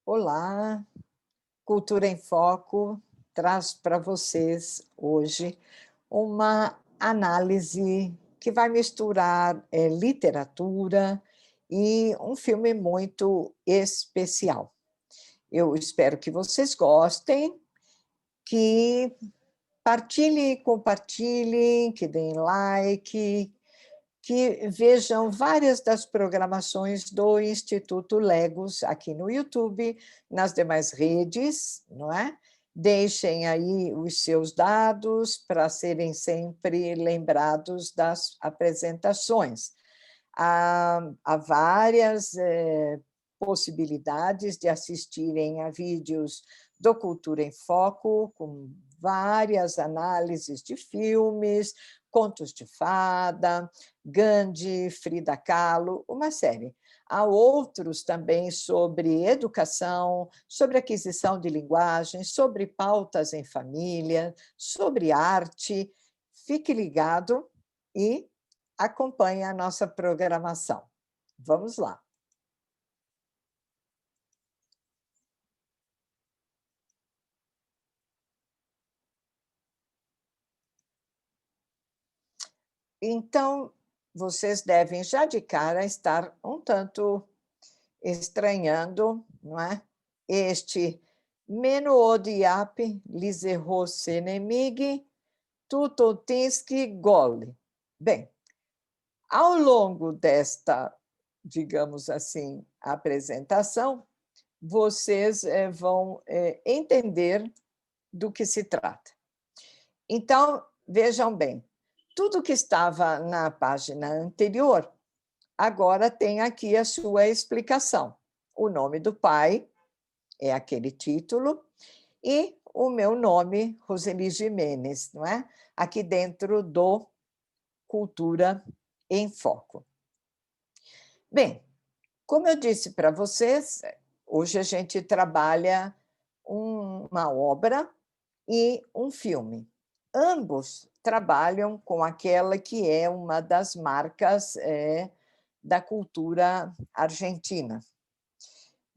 Olá, Cultura em Foco traz para vocês hoje uma análise que vai misturar literatura e um filme muito especial. Eu espero que vocês gostem, que partilhem, compartilhem, que deem like, que vejam várias das programações do Instituto Legos aqui no YouTube, nas demais redes, não é? Deixem aí os seus dados para serem sempre lembrados das apresentações. Há várias possibilidades de assistirem a vídeos do Cultura em Foco, com várias análises de filmes, contos de fada, Gandhi, Frida Kahlo, uma série. Há outros também sobre educação, sobre aquisição de linguagem, sobre pautas em família, sobre arte. Fique ligado e acompanhe a nossa programação. Vamos lá. Então, vocês devem já de cara estar um tanto estranhando, não é? Este "Meno diap liserro senemig, tutotinski gol". Bem, ao longo desta, digamos assim, apresentação, vocês vão entender do que se trata. Então, vejam bem, tudo que estava na página anterior, agora tem aqui a sua explicação. O nome do pai é aquele título e o meu nome, Roseli Gimenez, não é? Aqui dentro do Cultura em Foco. Bem, como eu disse para vocês, hoje a gente trabalha uma obra e um filme. Ambos trabalham com aquela que é uma das marcas da cultura argentina.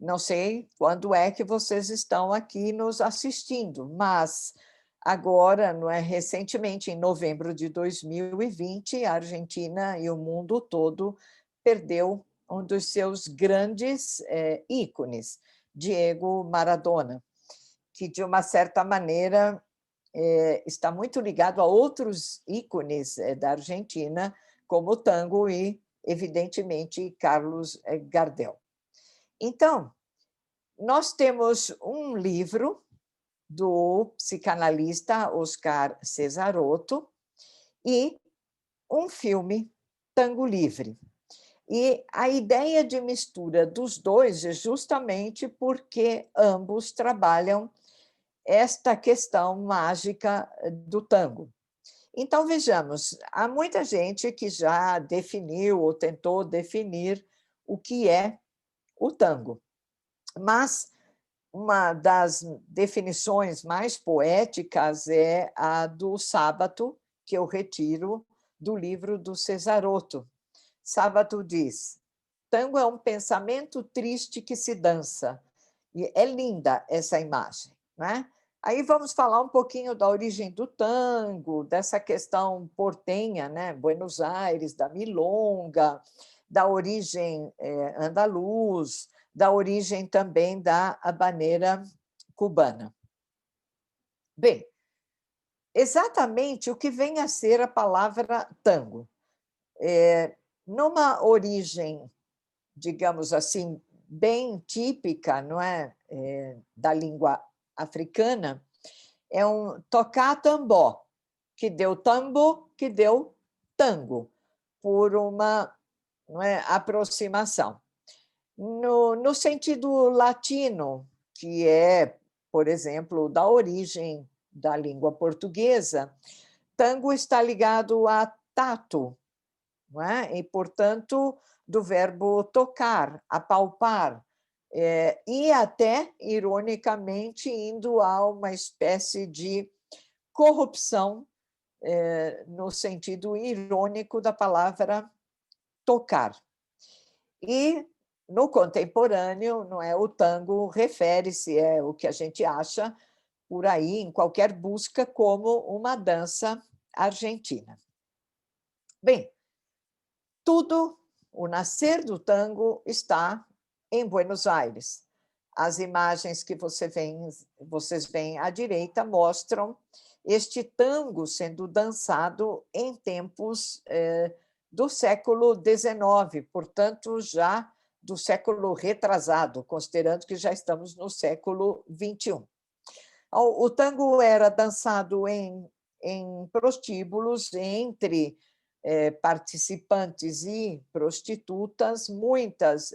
Não sei quando é que vocês estão aqui nos assistindo, mas agora, não é, recentemente, em novembro de 2020, a Argentina e o mundo todo perdeu um dos seus grandes ícones, Diego Maradona, que, de uma certa maneira, está muito ligado a outros ícones da Argentina, como o tango e, evidentemente, Carlos Gardel. Então, nós temos um livro do psicanalista Oscar Cesaroto e um filme, Tango Livre. E a ideia de mistura dos dois é justamente porque ambos trabalham esta questão mágica do tango. Então, vejamos, há muita gente que já definiu ou tentou definir o que é o tango, mas uma das definições mais poéticas é a do Sábato, que eu retiro do livro do Cesaroto. Sábato diz: tango é um pensamento triste que se dança. E é linda essa imagem, né? Aí vamos falar um pouquinho da origem do tango, dessa questão portenha, né? Buenos Aires, da milonga, da origem andaluz, da origem também da habaneira cubana. Bem, exatamente o que vem a ser a palavra tango. Numa origem, digamos assim, bem típica, não é, da língua africana, é um tocar tambor, que deu tambo, que deu tango, por uma, não é, aproximação. No sentido latino, que é, por exemplo, da origem da língua portuguesa, tango está ligado a tato, não é? E, portanto, do verbo tocar, apalpar, e até, ironicamente, indo a uma espécie de corrupção, no sentido irônico da palavra tocar. E no contemporâneo, não é, o tango refere-se, é o que a gente acha por aí, em qualquer busca, como uma dança argentina. Bem, tudo, o nascer do tango está em Buenos Aires. As imagens que vocês veem à direita mostram este tango sendo dançado em tempos do século XIX, portanto, já do século retrasado, considerando que já estamos no século XXI. O tango era dançado em prostíbulos entre participantes e prostitutas, muitas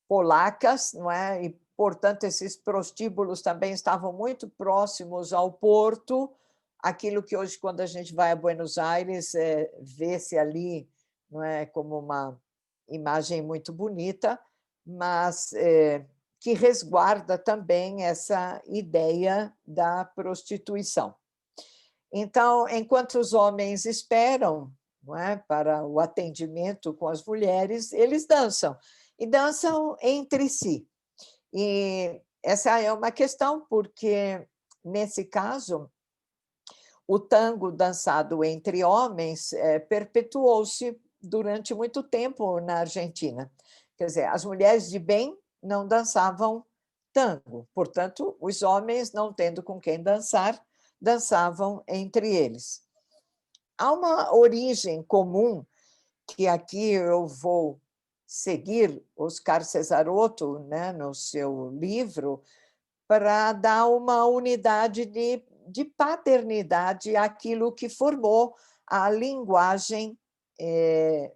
polacas, não é? E, portanto, esses prostíbulos também estavam muito próximos ao porto, aquilo que hoje, quando a gente vai a Buenos Aires, vê-se ali, não é, como uma imagem muito bonita, mas que resguarda também essa ideia da prostituição. Então, enquanto os homens esperam, não é, para o atendimento com as mulheres, eles dançam, e dançam entre si. E essa é uma questão, porque, nesse caso, o tango dançado entre homens perpetuou-se durante muito tempo na Argentina. Quer dizer, as mulheres de bem não dançavam tango, portanto, os homens, não tendo com quem dançar, dançavam entre eles. Há uma origem comum, que aqui eu vou seguir Oscar Cesaroto, né, no seu livro, para dar uma unidade de paternidade àquilo que formou a linguagem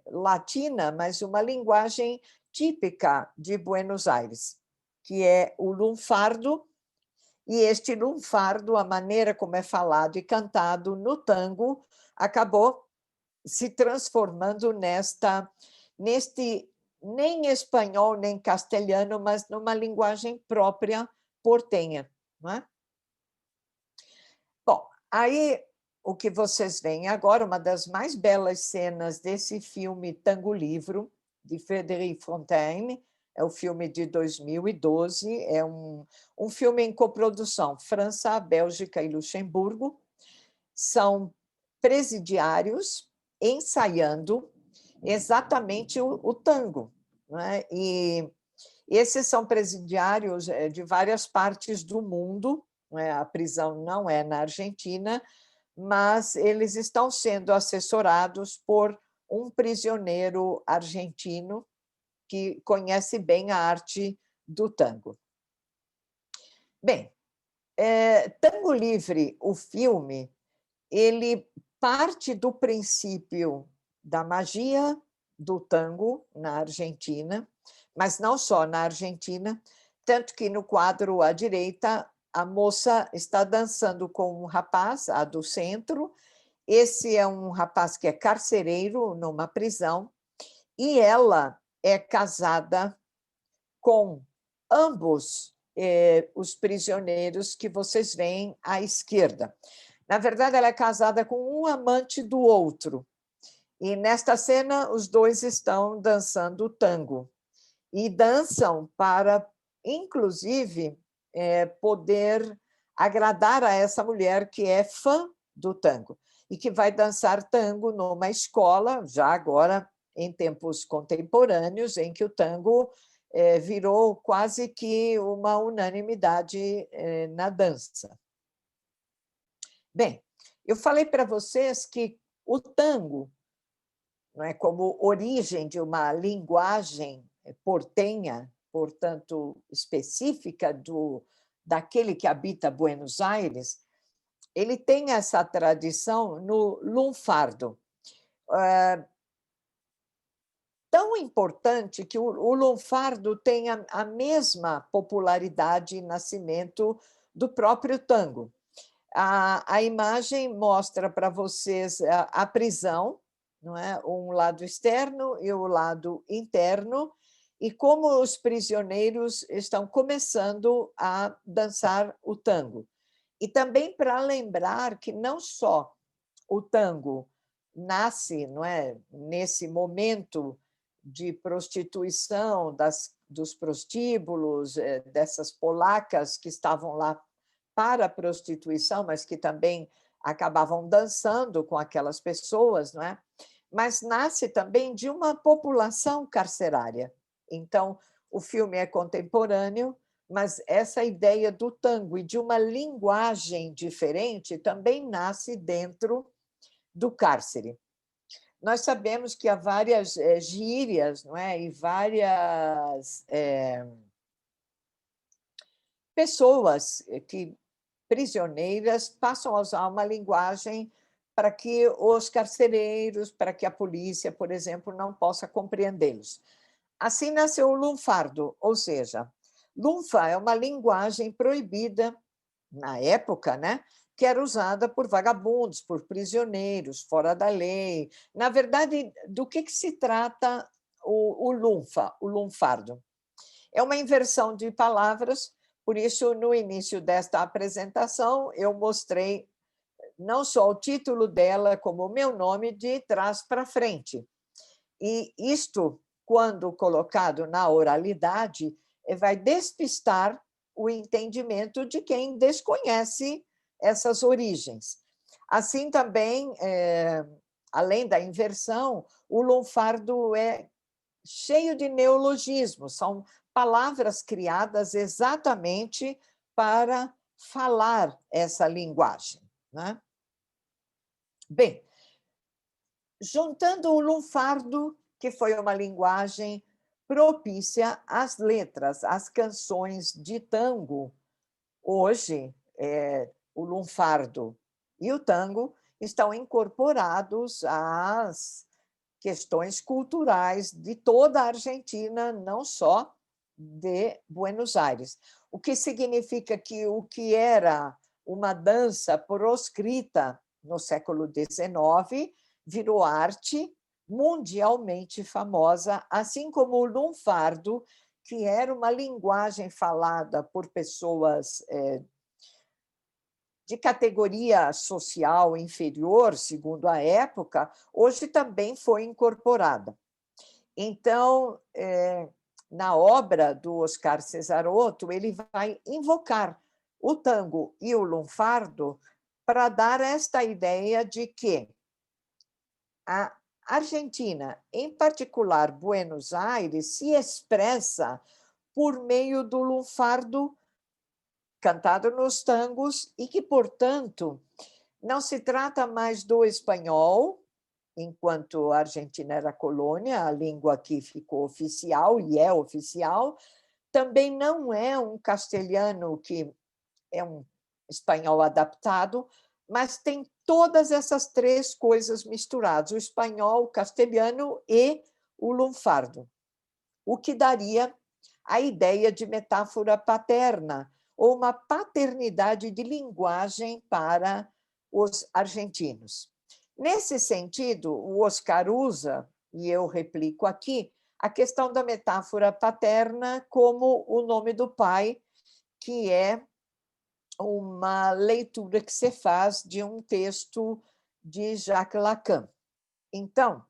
latina, mas uma linguagem típica de Buenos Aires, que é o lunfardo. E este lunfardo, a maneira como é falado e cantado no tango, acabou se transformando neste nem espanhol nem castelhano, mas numa linguagem própria portenha, não é? Bom, aí o que vocês veem agora, uma das mais belas cenas desse filme Tango Livro, de Frédéric Fontaine, é o filme de 2012, é um filme em coprodução França, Bélgica e Luxemburgo. São presidiários ensaiando exatamente o tango, não é? E esses são presidiários de várias partes do mundo, não é? A prisão não é na Argentina, mas eles estão sendo assessorados por um prisioneiro argentino que conhece bem a arte do tango. Bem, Tango Livre, o filme, ele parte do princípio da magia do tango na Argentina, mas não só na Argentina, tanto que no quadro à direita a moça está dançando com um rapaz, a do centro. Esse é um rapaz que é carcereiro numa prisão, e ela é casada com ambos os prisioneiros que vocês veem à esquerda. Na verdade, ela é casada com um amante do outro. E nesta cena, os dois estão dançando tango. E dançam para, inclusive, poder agradar a essa mulher que é fã do tango e que vai dançar tango numa escola, já agora em tempos contemporâneos, em que o tango virou quase que uma unanimidade na dança. Bem, eu falei para vocês que o tango, não é, como origem de uma linguagem portenha, portanto, específica daquele que habita Buenos Aires, ele tem essa tradição no lunfardo. Tão importante que o lunfardo tem a mesma popularidade e nascimento do próprio tango. A imagem mostra para vocês a prisão, não é? Um lado externo e o lado interno, e como os prisioneiros estão começando a dançar o tango. E também para lembrar que não só o tango nasce, não é, nesse momento de prostituição dos prostíbulos, dessas polacas que estavam lá para a prostituição, mas que também acabavam dançando com aquelas pessoas, não é? Mas nasce também de uma população carcerária. Então, o filme é contemporâneo, mas essa ideia do tango e de uma linguagem diferente também nasce dentro do cárcere. Nós sabemos que há várias gírias, não é? E várias pessoas que prisioneiras passam a usar uma linguagem para que os carcereiros, para que a polícia, por exemplo, não possa compreendê-los. Assim nasceu o lunfardo, ou seja, lunfa é uma linguagem proibida na época, né? Que era usada por vagabundos, por prisioneiros, fora da lei. Na verdade, do que se trata o lunfa, o lunfardo? É uma inversão de palavras, por isso, no início desta apresentação, eu mostrei não só o título dela, como o meu nome, de trás para frente. E isto, quando colocado na oralidade, vai despistar o entendimento de quem desconhece essas origens. Assim também, além da inversão, o lunfardo é cheio de neologismos, são palavras criadas exatamente para falar essa linguagem, né? Bem, juntando o lunfardo, que foi uma linguagem propícia às letras, às canções de tango. Hoje, o lunfardo e o tango estão incorporados às questões culturais de toda a Argentina, não só de Buenos Aires. O que significa que o que era uma dança proscrita no século XIX virou arte mundialmente famosa, assim como o lunfardo, que era uma linguagem falada por pessoas de categoria social inferior, segundo a época, hoje também foi incorporada. Então, na obra do Oscar Cesaroto, ele vai invocar o tango e o lunfardo para dar esta ideia de que a Argentina, em particular Buenos Aires, se expressa por meio do lunfardo cantado nos tangos e que, portanto, não se trata mais do espanhol, enquanto a Argentina era colônia, a língua que ficou oficial e é oficial, também não é um castelhano que é um espanhol adaptado, mas tem todas essas três coisas misturadas, o espanhol, o castelhano e o lunfardo, o que daria a ideia de metáfora paterna, ou uma paternidade de linguagem para os argentinos. Nesse sentido, o Oscar usa, e eu replico aqui, a questão da metáfora paterna como o nome do pai, que é uma leitura que se faz de um texto de Jacques Lacan. Então,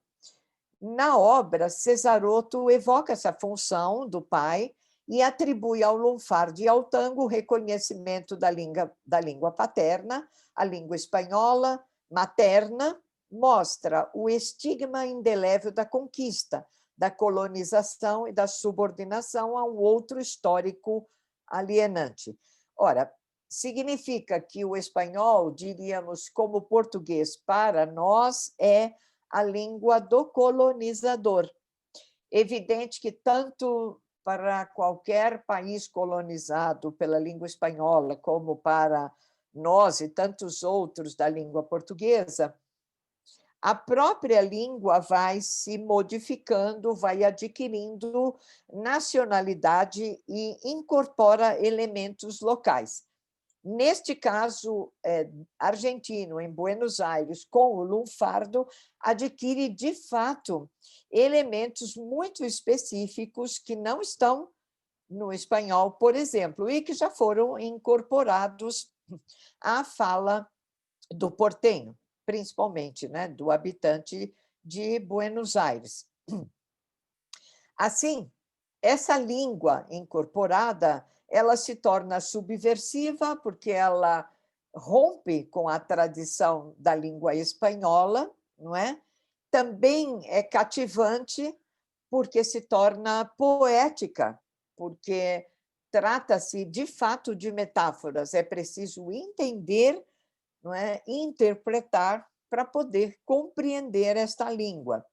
na obra, Cesaroto evoca essa função do pai e atribui ao lunfardo e ao tango o reconhecimento da língua paterna, a língua espanhola, materna, mostra o estigma indelével da conquista, da colonização e da subordinação a um outro histórico alienante. Ora, significa que o espanhol, diríamos como o português para nós, é a língua do colonizador. Evidente que tanto para qualquer país colonizado pela língua espanhola, como para nós e tantos outros da língua portuguesa, a própria língua vai se modificando, vai adquirindo nacionalidade e incorpora elementos locais. Neste caso argentino, em Buenos Aires, com o lunfardo, adquire, de fato, elementos muito específicos que não estão no espanhol, por exemplo, e que já foram incorporados à fala do portenho, principalmente, né, do habitante de Buenos Aires. Assim, essa língua incorporada, ela se torna subversiva porque ela rompe com a tradição da língua espanhola, não é? Também é cativante porque se torna poética, porque trata-se de fato de metáforas, é preciso entender, não é? Interpretar para poder compreender esta língua.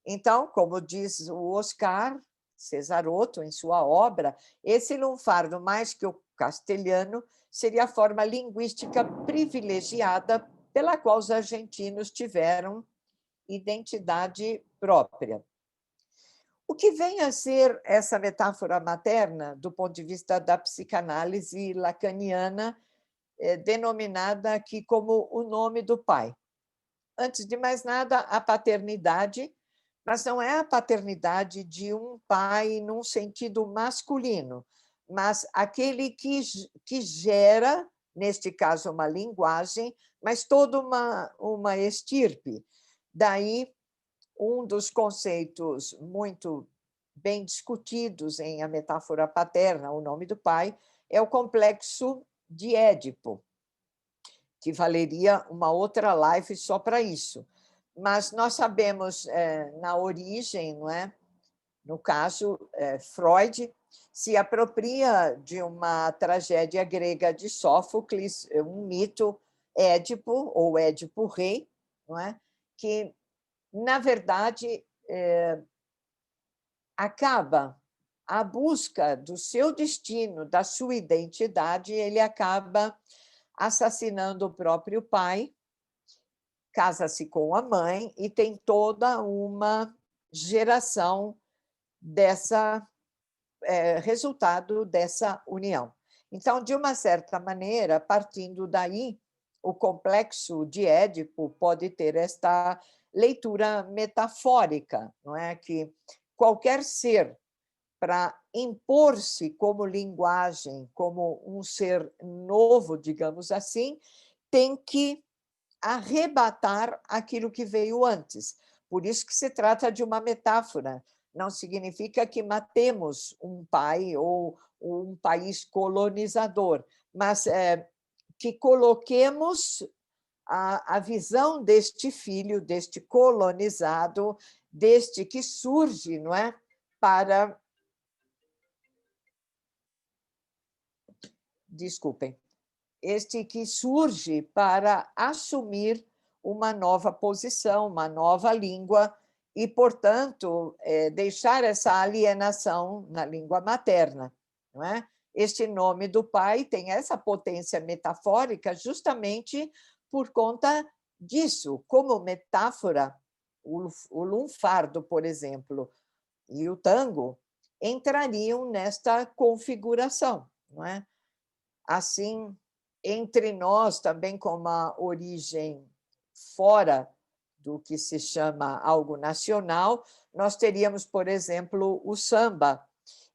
Então, como diz o Oscar Cesaroto em sua obra, esse lunfardo, mais que o castelhano, seria a forma linguística privilegiada pela qual os argentinos tiveram identidade própria. O que vem a ser essa metáfora materna, do ponto de vista da psicanálise lacaniana, denominada aqui como o nome do pai? Antes de mais nada, a paternidade, mas não é a paternidade de um pai num sentido masculino, mas aquele que gera, neste caso, uma linguagem, mas toda uma estirpe. Daí, um dos conceitos muito bem discutidos em A Metáfora Paterna, O Nome do Pai, é o complexo de Édipo, que valeria uma outra live só para isso. Mas nós sabemos, na origem, não é? No caso, Freud se apropria de uma tragédia grega de Sófocles, um mito Édipo, ou Édipo Rei, não é? Que, na verdade, acaba a busca do seu destino, da sua identidade, ele acaba assassinando o próprio pai, casa-se com a mãe e tem toda uma geração dessa resultado dessa união. Então, de uma certa maneira, partindo daí, o complexo de Édipo pode ter esta leitura metafórica, não é? Que qualquer ser, para impor-se como linguagem, como um ser novo, digamos assim, tem que arrebatar aquilo que veio antes. Por isso que se trata de uma metáfora. Não significa que matemos um pai ou um país colonizador, mas que coloquemos a visão deste filho, deste colonizado, deste que surge, não é? Para. Desculpem. Este que surge para assumir uma nova posição, uma nova língua, e, portanto, deixar essa alienação na língua materna. Não é? Este nome do pai tem essa potência metafórica justamente por conta disso. Como metáfora, o lunfardo, por exemplo, e o tango entrariam nesta configuração. Não é? Assim, entre nós, também com uma origem fora do que se chama algo nacional, nós teríamos, por exemplo, o samba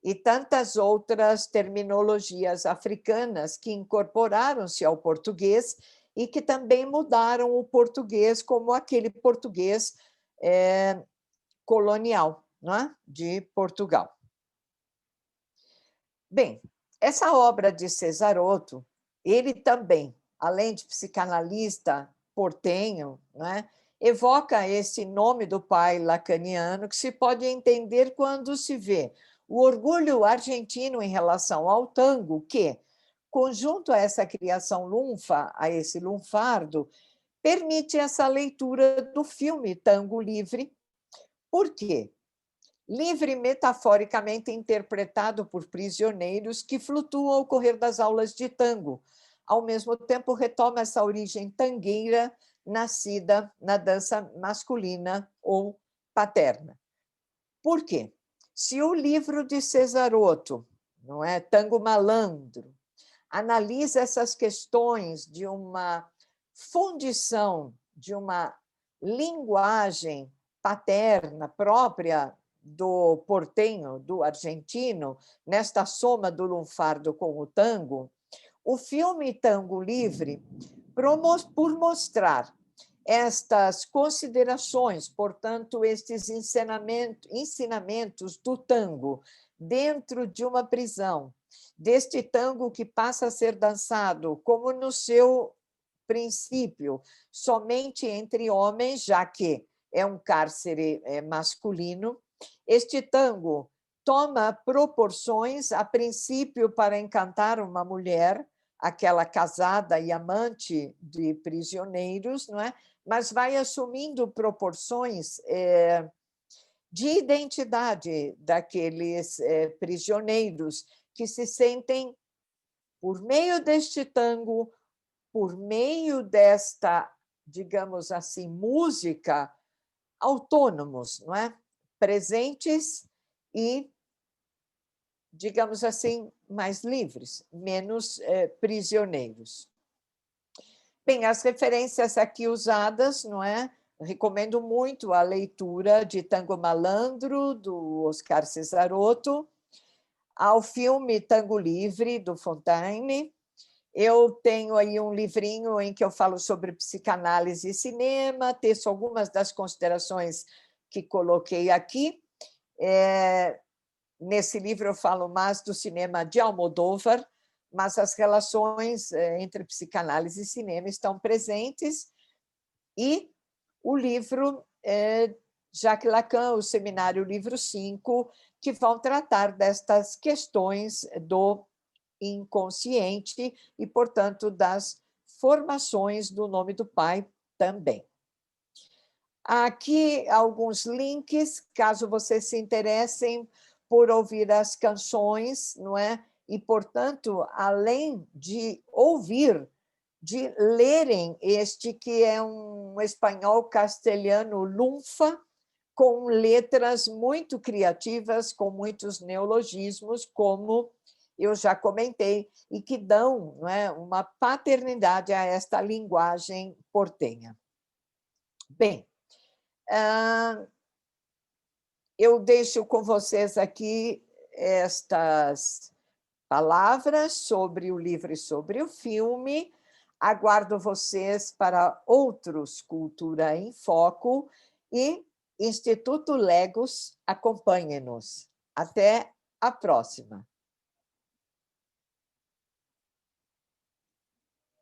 e tantas outras terminologias africanas que incorporaram-se ao português e que também mudaram o português como aquele português colonial, não é? De Portugal. Bem, essa obra de Cesaroto, ele também, além de psicanalista portenho, né, evoca esse nome do pai lacaniano que se pode entender quando se vê o orgulho argentino em relação ao tango, que, conjunto a essa criação lunfa, a esse lunfardo, permite essa leitura do filme Tango Livre. Por quê? Livre metaforicamente interpretado por prisioneiros que flutuam ao correr das aulas de tango. Ao mesmo tempo, retoma essa origem tangueira nascida na dança masculina ou paterna. Por quê? Se o livro de Cesaroto, não é, Tango Malandro, analisa essas questões de uma fundição, de uma linguagem paterna própria do portenho, do argentino, nesta soma do lunfardo com o tango, o filme Tango Livre, por mostrar estas considerações, portanto, estes ensinamentos do tango dentro de uma prisão, deste tango que passa a ser dançado como no seu princípio, somente entre homens, já que é um cárcere masculino, este tango toma proporções, a princípio, para encantar uma mulher, aquela casada e amante de prisioneiros, não é? Mas vai assumindo proporções de identidade daqueles prisioneiros que se sentem, por meio deste tango, por meio desta, digamos assim, música, autônomos, não é? Presentes e, digamos assim, mais livres, menos prisioneiros. Bem, as referências aqui usadas, não é? Recomendo muito a leitura de Tango Malandro, do Oscar Cesaroto, ao filme Tango Livre, do Fontaine. Eu tenho aí um livrinho em que eu falo sobre psicanálise e cinema, teço algumas das considerações que coloquei aqui. Nesse livro eu falo mais do cinema de Almodóvar, mas as relações entre psicanálise e cinema estão presentes, e o livro Jacques Lacan, o Seminário Livro 5, que vão tratar destas questões do inconsciente e, portanto, das formações do nome do pai também. Aqui alguns links, caso vocês se interessem por ouvir as canções, não é? E, portanto, além de ouvir, de lerem este que é um espanhol castelhano lunfa, com letras muito criativas, com muitos neologismos, como eu já comentei, e que dão, não é, uma paternidade a esta linguagem portenha. Bem, eu deixo com vocês aqui estas palavras sobre o livro e sobre o filme. Aguardo vocês para outros Cultura em Foco e Instituto Legos, acompanhe-nos. Até a próxima.